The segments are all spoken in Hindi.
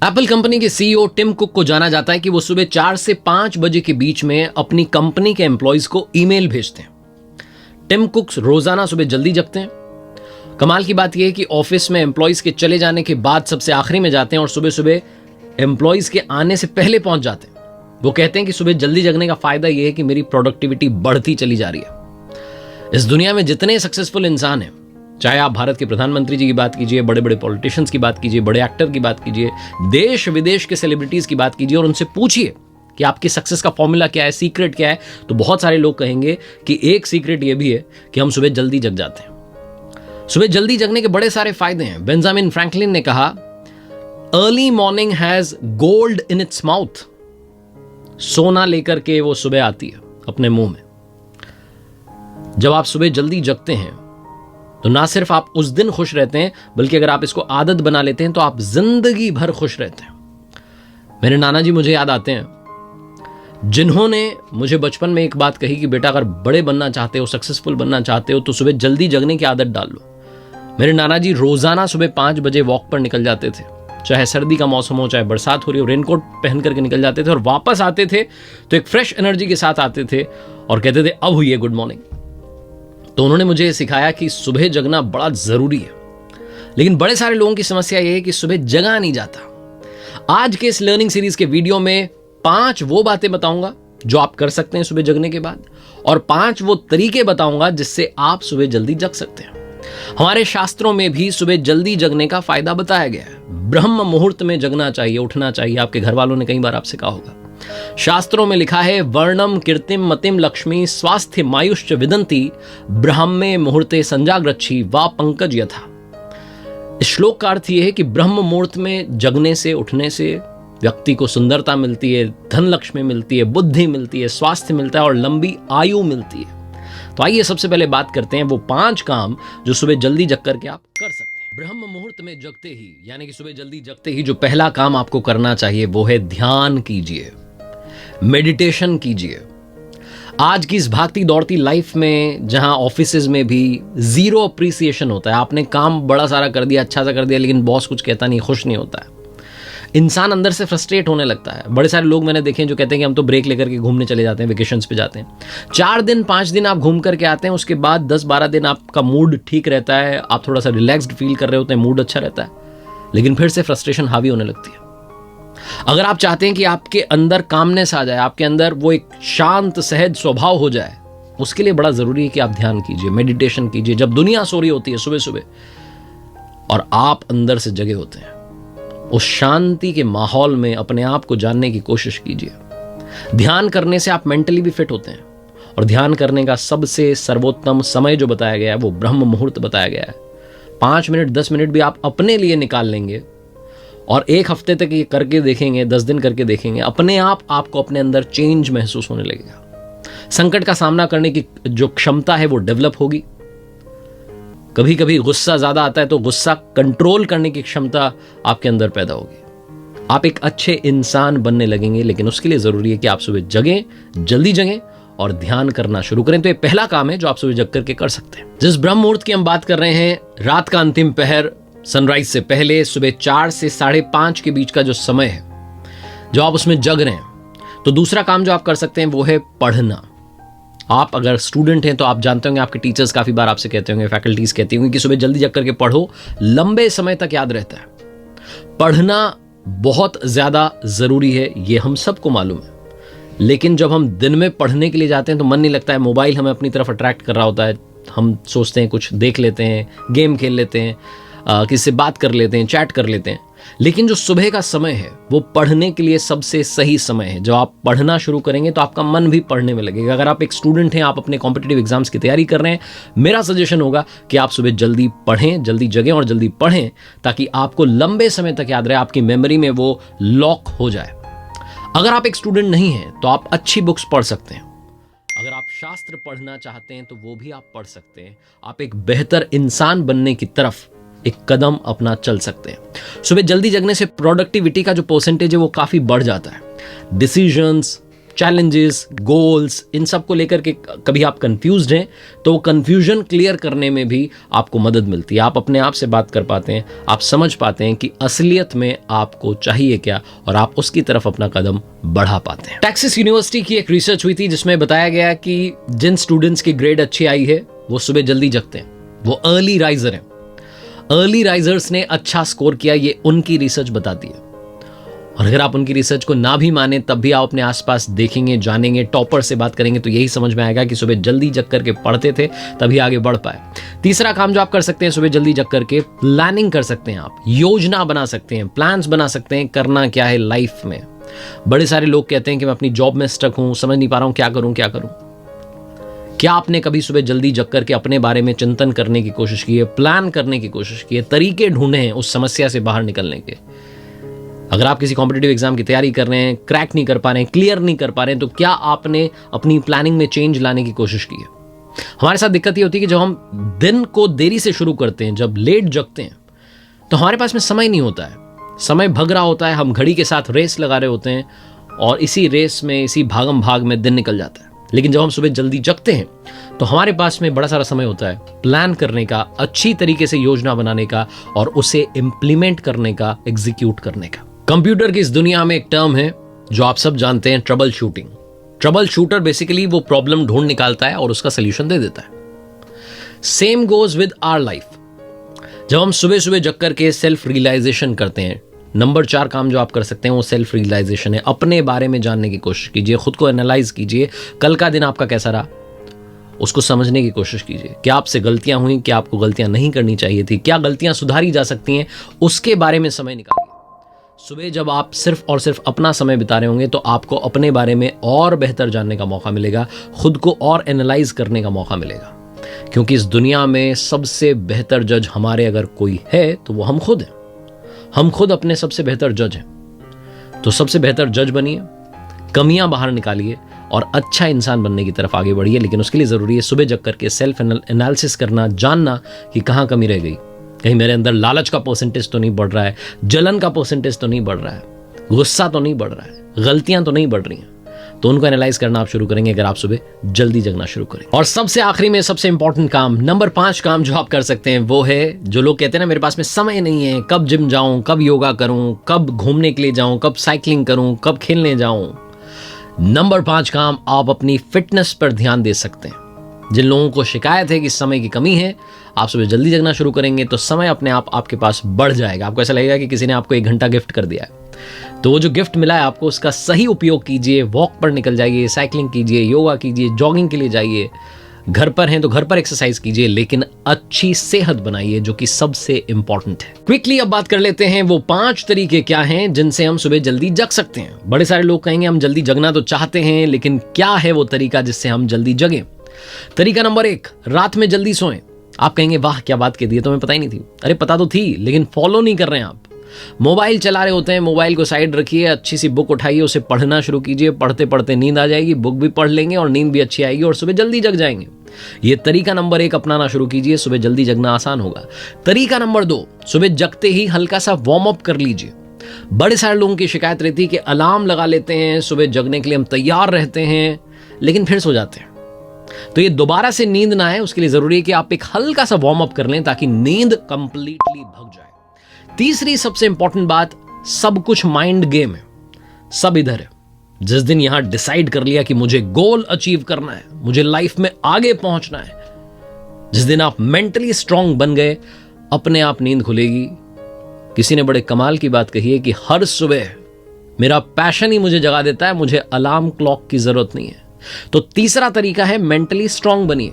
एप्पल कंपनी के सीईओ टिम कुक को जाना जाता है कि वो सुबह 4 से 5 बजे के बीच में अपनी कंपनी के एम्प्लॉयज को ईमेल भेजते हैं। टिम कुक रोजाना सुबह जल्दी जगते हैं। कमाल की बात यह है कि ऑफिस में एम्प्लॉयज के चले जाने के बाद सबसे आखिरी में जाते हैं और सुबह सुबह एम्प्लॉयज के आने से पहले पहुंच जाते हैं। वो कहते हैं कि सुबह जल्दी जगने का फायदा यह है कि मेरी प्रोडक्टिविटी बढ़ती चली जा रही है। इस दुनिया में जितने सक्सेसफुल इंसान हैं, चाहे आप भारत के प्रधानमंत्री जी की बात कीजिए, बड़े बड़े पॉलिटिशियंस की बात कीजिए, बड़े एक्टर की बात कीजिए, देश विदेश के सेलिब्रिटीज की बात कीजिए और उनसे पूछिए कि आपकी सक्सेस का फॉर्मूला क्या है, सीक्रेट क्या है, तो बहुत सारे लोग कहेंगे कि एक सीक्रेट यह भी है कि हम सुबह जल्दी जग जाते हैं। सुबह जल्दी जगने के बड़े सारे फायदे हैं। बेंजामिन फ्रैंकलिन ने कहा, early morning has gold in its mouth. सोना लेकर के वो सुबह आती है अपने मुंह में। जब आप सुबह जल्दी जगते हैं तो ना सिर्फ आप उस दिन खुश रहते हैं, बल्कि अगर आप इसको आदत बना लेते हैं तो आप जिंदगी भर खुश रहते हैं। मेरे नाना जी मुझे याद आते हैं, जिन्होंने मुझे बचपन में एक बात कही कि बेटा अगर बड़े बनना चाहते हो, सक्सेसफुल बनना चाहते हो तो सुबह जल्दी जगने की आदत डाल लो। मेरे नाना जी रोजाना सुबह 5 बजे वॉक पर निकल जाते थे, चाहे सर्दी का मौसम हो, चाहे बरसात हो रही हो, रेनकोट पहन करके निकल जाते थे और वापस आते थे तो एक फ्रेश एनर्जी के साथ आते थे और कहते थे अब हुई है गुड मॉर्निंग। तो उन्होंने मुझे सिखाया कि सुबह जगना बड़ा जरूरी है। लेकिन बड़े सारे लोगों की समस्या यह है कि सुबह जगा नहीं जाता। आज के इस लर्निंग सीरीज के वीडियो में 5 वो बातें बताऊंगा जो आप कर सकते हैं सुबह जगने के बाद, और 5 वो तरीके बताऊंगा जिससे आप सुबह जल्दी जग सकते हैं। हमारे शास्त्रों में भी सुबह जल्दी जगने का फायदा बताया गया है। ब्रह्म मुहूर्त में जगना चाहिए, उठना चाहिए। आपके घर वालों ने कई बार आपसे कहा होगा। शास्त्रों में लिखा है, वर्णम कीर्तिम मतिम लक्ष्मी स्वास्थ्य मायुश्च विदंती ब्रह्मे मुहूर्ते संजाग्रच्छी वा पंकज यथा। इस श्लोक का अर्थ यह है कि ब्रह्म मुहूर्त में जगने से, उठने से व्यक्ति को सुंदरता मिलती है, धन लक्ष्मी मिलती है, बुद्धि मिलती है, स्वास्थ्य मिलता है और लंबी आयु मिलती है। तो आइए सबसे पहले बात करते हैं वो 5 काम जो सुबह जल्दी जग करके आप कर सकते हैं। ब्रह्म मुहूर्त में जगते ही, यानी कि सुबह जल्दी जगते ही जो पहला काम आपको करना चाहिए वो है ध्यान कीजिए, मेडिटेशन कीजिए। आज की इस भागती दौड़ती लाइफ में जहां ऑफिसेज में भी जीरो अप्रिसिएशन होता है, आपने काम बड़ा सारा कर दिया, अच्छा सा कर दिया, लेकिन बॉस कुछ कहता नहीं, खुश नहीं होता है, इंसान अंदर से फ्रस्ट्रेट होने लगता है। बड़े सारे लोग मैंने देखे हैं जो कहते हैं कि हम तो ब्रेक लेकर के घूमने चले जाते हैं, वेकेशंस पे जाते हैं, 4 दिन 5 दिन आप घूम करके आते हैं, उसके बाद 10-12 दिन आपका मूड ठीक रहता है, आप थोड़ा सा रिलैक्स्ड फील कर रहे होते हैं, मूड अच्छा रहता है, लेकिन फिर से फ्रस्ट्रेशन हावी होने लगती है। अगर आप चाहते हैं कि आपके अंदर कामनेस आ जाए, आपके अंदर वो एक शांत सहज स्वभाव हो जाए, उसके लिए बड़ा जरूरी है कि आप ध्यान कीजिए, मेडिटेशन कीजिए। जब दुनिया सो रही होती है सुबह सुबह और आप अंदर से जगे होते हैं, उस शांति के माहौल में अपने आप को जानने की कोशिश कीजिए। ध्यान करने से आप मेंटली भी फिट होते हैं, और ध्यान करने का सबसे सर्वोत्तम समय जो बताया गया है वो ब्रह्म मुहूर्त बताया गया है। 5 मिनट 10 मिनट भी आप अपने लिए निकाल लेंगे और 1 हफ्ते तक ये करके देखेंगे, 10 दिन करके देखेंगे, अपने आप आपको अपने अंदर चेंज महसूस होने लगेगा। संकट का सामना करने की जो क्षमता है वो डेवलप होगी। कभी कभी गुस्सा ज्यादा आता है तो गुस्सा कंट्रोल करने की क्षमता आपके अंदर पैदा होगी। आप एक अच्छे इंसान बनने लगेंगे, लेकिन उसके लिए जरूरी है कि आप सुबह जगें, जल्दी जगें और ध्यान करना शुरू करें। तो ये पहला काम है जो आप सुबह जग करके कर सकते हैं। जिस ब्रह्म मुहूर्त की हम बात कर रहे हैं, रात का अंतिम पहर, सनराइज से पहले सुबह 4 से 5:30 के बीच का जो समय है, जो आप उसमें जग रहे हैं, तो दूसरा काम जो आप कर सकते हैं वो है पढ़ना। आप अगर स्टूडेंट हैं तो आप जानते होंगे, आपके टीचर्स काफी बार आपसे कहते होंगे, फैकल्टीज कहती होंगी कि सुबह जल्दी जग करके पढ़ो, लंबे समय तक याद रहता है। पढ़ना बहुत ज्यादा जरूरी है, ये हम सबको मालूम है, लेकिन जब हम दिन में पढ़ने के लिए जाते हैं तो मन नहीं लगता है, मोबाइल हमें अपनी तरफ अट्रैक्ट कर रहा होता है, हम सोचते हैं कुछ देख लेते हैं, गेम खेल लेते हैं, किसी से बात कर लेते हैं, चैट कर लेते हैं। लेकिन जो सुबह का समय है वो पढ़ने के लिए सबसे सही समय है। जब आप पढ़ना शुरू करेंगे तो आपका मन भी पढ़ने में लगेगा। अगर आप एक स्टूडेंट हैं, आप अपने कॉम्पिटिटिव एग्जाम्स की तैयारी कर रहे हैं, मेरा सजेशन होगा कि आप सुबह जल्दी पढ़ें, जल्दी जगें और जल्दी पढ़ें, ताकि आपको लंबे समय तक याद रहे, आपकी मेमोरी में वो लॉक हो जाए। अगर आप एक स्टूडेंट नहीं हैं तो आप अच्छी बुक्स पढ़ सकते हैं। अगर आप शास्त्र पढ़ना चाहते हैं तो वो भी आप पढ़ सकते हैं। आप एक बेहतर इंसान बनने की तरफ एक कदम अपना चल सकते हैं। सुबह जल्दी जगने से प्रोडक्टिविटी का जो परसेंटेज है वो काफी बढ़ जाता है। डिसीजंस, चैलेंजेस, गोल्स, इन सब को लेकर के कभी आप कंफ्यूज्ड हैं तो वो कंफ्यूजन क्लियर करने में भी आपको मदद मिलती है। आप अपने आप से बात कर पाते हैं, आप समझ पाते हैं कि असलियत में आपको चाहिए क्या और आप उसकी तरफ अपना कदम बढ़ा पाते हैं। टेक्सास यूनिवर्सिटी की एक रिसर्च हुई थी जिसमें बताया गया कि जिन स्टूडेंट्स की ग्रेड अच्छी आई है वो सुबह जल्दी जगते हैं, वो अर्ली राइजर हैं। अर्ली राइजर्स ने अच्छा स्कोर किया, ये उनकी रिसर्च बताती है। और अगर आप उनकी रिसर्च को ना भी माने तब भी आप अपने आसपास देखेंगे, जानेंगे, टॉपर से बात करेंगे तो यही समझ में आएगा कि सुबह जल्दी जग करके पढ़ते थे तभी आगे बढ़ पाए। तीसरा काम जो आप कर सकते हैं सुबह जल्दी जग करके, प्लानिंग कर सकते हैं। आप योजना बना सकते हैं, प्लान्स बना सकते हैं, करना क्या है लाइफ में। बड़े सारे लोग कहते हैं कि मैं अपनी जॉब में स्टक हूं, समझ नहीं पा रहा हूं क्या करूं क्या करूं। क्या आपने कभी सुबह जल्दी जग करके अपने बारे में चिंतन करने की कोशिश की है, प्लान करने की कोशिश की है, तरीके ढूंढे हैं उस समस्या से बाहर निकलने के? अगर आप किसी कॉम्पिटिटिव एग्जाम की तैयारी कर रहे हैं, क्रैक नहीं कर पा रहे हैं, क्लियर नहीं कर पा रहे हैं, तो क्या आपने अपनी प्लानिंग में चेंज लाने की कोशिश की है? हमारे साथ दिक्कत ये होती है कि जब हम दिन को देरी से शुरू करते हैं, जब लेट जगते हैं, तो हमारे पास में समय नहीं होता है, समय भग रहा होता है, हम घड़ी के साथ रेस लगा रहे होते हैं और इसी रेस में, इसी भागम भाग में दिन निकल जाता है। लेकिन जब हम सुबह जल्दी जगते हैं तो हमारे पास में बड़ा सारा समय होता है प्लान करने का, अच्छी तरीके से योजना बनाने का और उसे इंप्लीमेंट करने का, एग्जीक्यूट करने का। कंप्यूटर की इस दुनिया में एक टर्म है जो आप सब जानते हैं, troubleshooting. Troubleshooter basically वो प्रॉब्लम ढूंढ निकालता है और उसका सोल्यूशन दे देता है। Same goes with our life. जब हम सुबह सुबह जग करके सेल्फ रियलाइजेशन करते हैं, नंबर 4 काम जो आप कर सकते हैं वो सेल्फ रियलाइजेशन है। अपने बारे में जानने की कोशिश कीजिए, खुद को एनालाइज कीजिए, कल का दिन आपका कैसा रहा उसको समझने की कोशिश कीजिए। क्या आपसे गलतियां हुई, क्या आपको गलतियां नहीं करनी चाहिए थी, क्या गलतियां सुधारी जा सकती हैं, उसके बारे में समय निकालिए। सुबह जब आप सिर्फ और सिर्फ अपना समय बिता रहे होंगे तो आपको अपने बारे में और बेहतर जानने का मौका मिलेगा, खुद को और एनालाइज करने का मौका मिलेगा। क्योंकि इस दुनिया में सबसे बेहतर जज हमारे अगर कोई है तो वो हम खुद हैं। हम खुद अपने सबसे बेहतर जज हैं। तो सबसे बेहतर जज बनिए, कमियां बाहर निकालिए और अच्छा इंसान बनने की तरफ आगे बढ़िए। लेकिन उसके लिए जरूरी है सुबह जग करके सेल्फ एनालिसिस करना, जानना कि कहां कमी रह गई। कहीं मेरे अंदर लालच का परसेंटेज तो नहीं बढ़ रहा है, जलन का परसेंटेज तो नहीं बढ़ रहा है, गुस्सा तो नहीं बढ़ रहा है, गलतियां तो नहीं बढ़ रही हैं। तो उनको एनालाइज करना आप शुरू करेंगे अगर आप सुबह जल्दी जगना शुरू करेंगे। और सबसे आखिरी में सबसे इंपॉर्टेंट काम, नंबर 5 काम जो आप कर सकते हैं वो है, जो लोग कहते हैं ना मेरे पास में समय नहीं है, कब जिम जाऊं, कब योगा करूं, कब घूमने के लिए जाऊं, कब साइकिलिंग करूं, कब खेलने जाऊं। नंबर 5 काम, आप अपनी फिटनेस पर ध्यान दे सकते हैं। जिन लोगों को शिकायत है कि समय की कमी है, आप सुबह जल्दी जगना शुरू करेंगे तो समय अपने आप आपके पास बढ़ जाएगा। आपको ऐसा लगेगा कि किसी ने आपको 1 घंटा गिफ्ट कर दिया है। तो वो जो गिफ्ट मिला है आपको, उसका सही उपयोग कीजिए। वॉक पर निकल जाइए, साइकिलिंग कीजिए, योगा कीजिए, जॉगिंग के लिए जाइए। घर पर हैं तो घर पर एक्सरसाइज कीजिए, लेकिन अच्छी सेहत बनाइए जो कि सबसे इंपॉर्टेंट है। क्विकली अब बात कर लेते हैं वो 5 तरीके क्या हैं जिनसे हम सुबह जल्दी जग सकते हैं। बड़े सारे लोग कहेंगे हम जल्दी जगना तो चाहते हैं, लेकिन क्या है वो तरीका जिससे हम जल्दी जगें? तरीका नंबर 1, रात में जल्दी सोएं। आप कहेंगे वाह क्या बात कह दी है, तो हमें पता ही नहीं थी। अरे पता तो थी, लेकिन फॉलो नहीं कर रहे हैं आप। मोबाइल चला रहे होते हैं, मोबाइल को साइड रखिए, अच्छी सी बुक उठाइए, उसे पढ़ना शुरू कीजिए। पढ़ते पढ़ते नींद आ जाएगी, बुक भी पढ़ लेंगे और नींद भी अच्छी आएगी और सुबह जल्दी जग जाएंगे। ये तरीका नंबर 1 अपनाना शुरू कीजिए, सुबह जल्दी जगना आसान होगा। तरीका नंबर 2, सुबह जगते ही हल्का सा वार्म अप कर लीजिए। बड़े सारे लोगों की शिकायत रहती है कि अलार्म लगा लेते हैं, सुबह जगने के लिए हम तैयार रहते हैं, लेकिन फिर सो जाते हैं। तो ये दोबारा से नींद ना आए, उसके लिए जरूरी है कि आप एक हल्का सा वार्म अप कर लें ताकि नींद कंप्लीटली भग जाए। तीसरी सबसे इंपॉर्टेंट बात, सब कुछ माइंड गेम है, सब इधर है। जिस दिन यहां डिसाइड कर लिया कि मुझे गोल अचीव करना है, मुझे लाइफ में आगे पहुंचना है, जिस दिन आप मेंटली स्ट्रांग बन गए, अपने आप नींद खुलेगी। किसी ने बड़े कमाल की बात कही है कि हर सुबह मेरा पैशन ही मुझे जगा देता है, मुझे अलार्म क्लॉक की जरूरत नहीं है। तो तीसरा तरीका है मेंटली स्ट्रांग बनिए।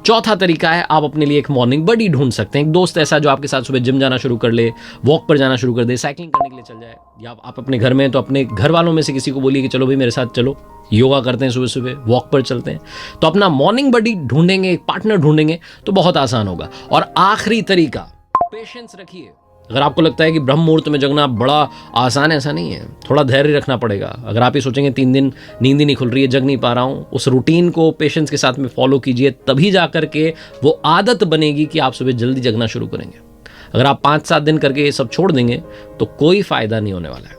चौथा तरीका है आप अपने लिए एक मॉर्निंग बडी ढूंढ सकते हैं, एक दोस्त ऐसा जो आपके साथ सुबह जिम जाना शुरू कर ले, वॉक पर जाना शुरू कर दे, साइकिलिंग करने के लिए चल जाए। या आप अपने घर में हैं तो अपने घर वालों में से किसी को बोलिए कि चलो भाई मेरे साथ चलो, योगा करते हैं, सुबह सुबह वॉक पर चलते हैं। तो अपना मॉर्निंग बडी ढूंढेंगे, एक पार्टनर ढूंढेंगे तो बहुत आसान होगा। और आखिरी तरीका, पेशेंस रखिए। अगर आपको लगता है कि ब्रह्म मुहूर्त में जगना बड़ा आसान है, ऐसा नहीं है, थोड़ा धैर्य रखना पड़ेगा। अगर आप ये सोचेंगे 3 दिन नींद ही नहीं खुल रही है, जग नहीं पा रहा हूं, उस रूटीन को पेशेंस के साथ में फॉलो कीजिए, तभी जाकर के वो आदत बनेगी कि आप सुबह जल्दी जगना शुरू करेंगे। अगर आप 5-7 दिन करके ये सब छोड़ देंगे तो कोई फायदा नहीं होने वाला है।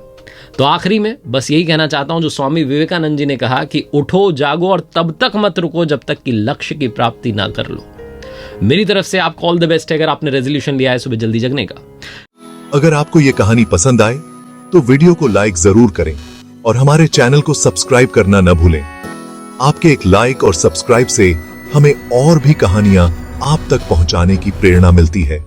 तो आखिरी में बस यही कहना चाहता हूं जो स्वामी विवेकानंद जी ने कहा कि उठो जागो और तब तक मत रुको जब तक कि लक्ष्य की प्राप्ति ना कर लो। मेरी तरफ से आपको ऑल द बेस्ट है अगर आपने रेजोल्यूशन लिया है सुबह जल्दी जगने का। अगर आपको यह कहानी पसंद आए तो वीडियो को लाइक जरूर करें और हमारे चैनल को सब्सक्राइब करना न भूलें। आपके एक लाइक और सब्सक्राइब से हमें और भी कहानियां आप तक पहुंचाने की प्रेरणा मिलती है।